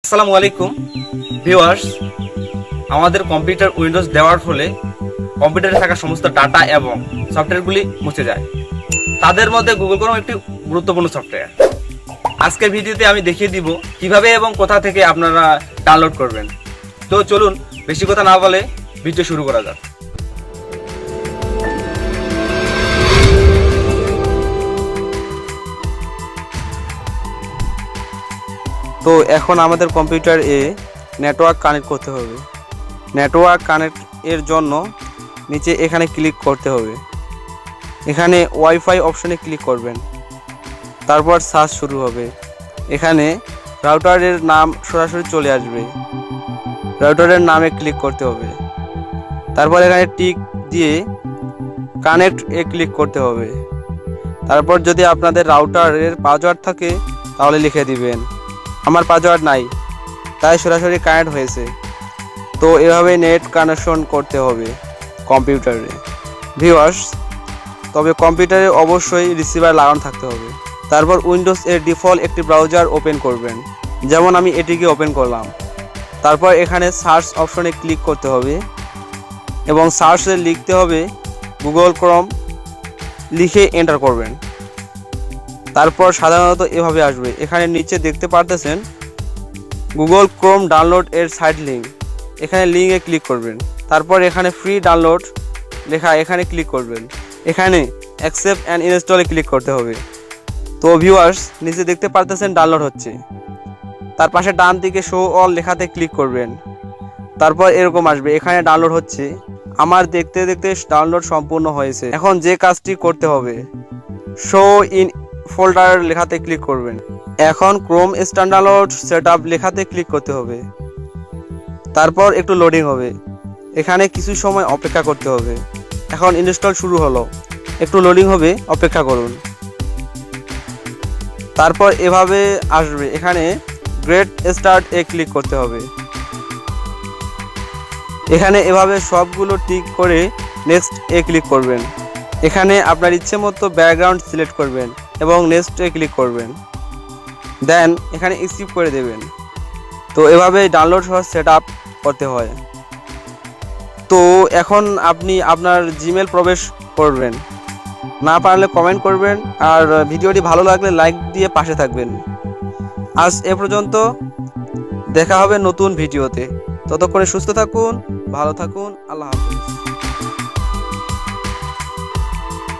আসসালামু আলাইকুম ভিউয়ার্স, আমাদের কম্পিউটার উইন্ডোজ দেওয়ার ফলে কম্পিউটারে থাকা সমস্ত ডাটা এবং সফটওয়্যারগুলি মুছে যায়। তাদের মধ্যে গুগল ক্রোম একটি গুরুত্বপূর্ণ সফটওয়্যার। আজকের ভিডিওতে আমি দেখিয়ে দিব কিভাবে এবং কোথা থেকে আপনারা ডাউনলোড করবেন। তো চলুন বেশি কথা না বলে ভিডিও শুরু করা যাক। তো এখন আমাদের কম্পিউটার নেটওয়ার্ক কানেক্ট করতে হবে। নেটওয়ার্ক কানেক্ট এর জন্য নিচে এখানে ক্লিক করতে হবে। এখানে ওয়াইফাই অপশনে ক্লিক করবেন, তারপর সার্চ শুরু হবে। এখানে রাউটারের নাম সরাসরি চলে আসবে, রাউটারের নামে ক্লিক করতে হবে। তারপর এখানে টিক দিয়ে কানেক্ট ক্লিক করতে হবে। তারপর যদি আপনাদের রাউটারের পাসওয়ার্ড থাকে তাহলে লিখে দিবেন। আমার পাসওয়ার্ড নাই, তাই সরাসরি কানেক্ট হয়েছে। তো এভাবে নেট কানেকশন করতে হবে কম্পিউটারে। ভিউয়ার্স, তবে কম্পিউটারে অবশ্যই রিসিভার লাগানো থাকতে হবে। তারপর উইন্ডোজ এর ডিফল্ট একটি ব্রাউজার ওপেন করবেন, যেমন আমি এটিকে ওপেন করলাম। তারপর এখানে সার্চ অপশনে ক্লিক করতে হবে এবং সার্চে লিখতে হবে গুগল ক্রোম, লিখে এন্টার করবেন। তারপর সাধারণত এভাবে আসবে। এখানে নিচে দেখতে পারতেছেন গুগল ক্রোম ডাউনলোড এর সাইড লিঙ্ক, এখানে লিঙ্কে ক্লিক করবেন। তারপর এখানে ফ্রি ডাউনলোড লেখা, এখানে ক্লিক করবেন। এখানে অ্যাকসেপ্ট অ্যান্ড ইনস্টলে ক্লিক করতে হবে। তো ভিউয়ার্স, নিচে দেখতে পারতেছেন ডাউনলোড হচ্ছে। তার পাশে ডান দিকে শো অল লেখাতে ক্লিক করবেন। তারপর এরকম আসবে, এখানে ডাউনলোড হচ্ছে। আমার দেখতে দেখতে ডাউনলোড সম্পূর্ণ হয়েছে। এখন যে কাজটি করতে হবে, শো ইন ফোল্ডার লেখাতে ক্লিক করবেন। এখন ক্রোম স্ট্যান্ডার্ড সেটআপ লেখাতে ক্লিক করতে হবে। তারপর একটু লোডিং হবে, এখানে কিছু সময় অপেক্ষা করতে হবে। এখন ইনস্টল শুরু হলো, একটু লোডিং হবে, অপেক্ষা করুন। তারপর এভাবে আসবে, এখানে গেট স্টার্ট ক্লিক করতে হবে। এখানে এভাবে সবগুলো টিক করে নেক্সট ক্লিক করবেন। এখানে আপনার ইচ্ছে মতো ব্যাকগ্রাউন্ড সিলেক্ট করবেন এবং নেক্সট ক্লিক করবেন, দেন এখানে স্কিপ করে দেবেন। তো এভাবে ডাউনলোড সহ সেট আপ করতে হয়। তো এখন আপনি আপনার জিমেল প্রবেশ করবেন, না পারলে কমেন্ট করবেন, আর ভিডিওটি ভালো লাগলে লাইক দিয়ে পাশে থাকবেন। আজ এ পর্যন্ত, দেখা হবে নতুন ভিডিওতে। ততক্ষণে সুস্থ থাকুন, ভালো থাকুন, আল্লাহ হাফেজ।